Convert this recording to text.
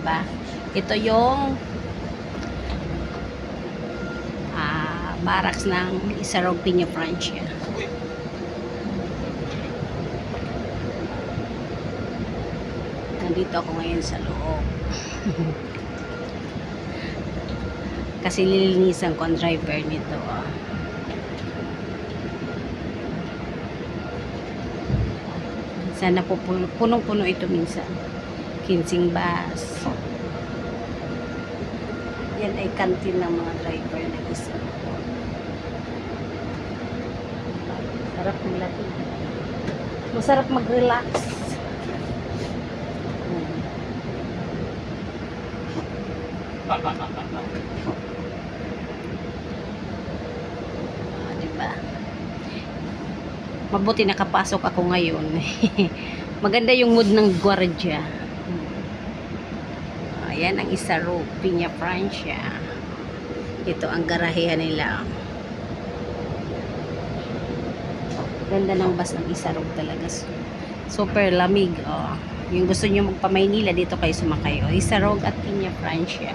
ba? Ito yung barracks ng Isarog, Piña, Francia. Nandito ako ngayon sa loob. Kasi lilinisan ko ang driver nito. Sana po punong-puno ito minsan. Kinsing bus. Yan ay kantin ng mga driver na isa. Sarap ng lati. Masarap mag-relax. Diba? Mabuti nakapasok ako ngayon. Maganda yung mood ng gwardiya. Ayan ang Isarog, Piña, Francia. Ito ang garahehan nila. Ganda ng bus ng Isarog talaga. Super lamig. Yung gusto nyo magpa-Maynila, dito kayo sumakay. Isarog at Piña, Francia.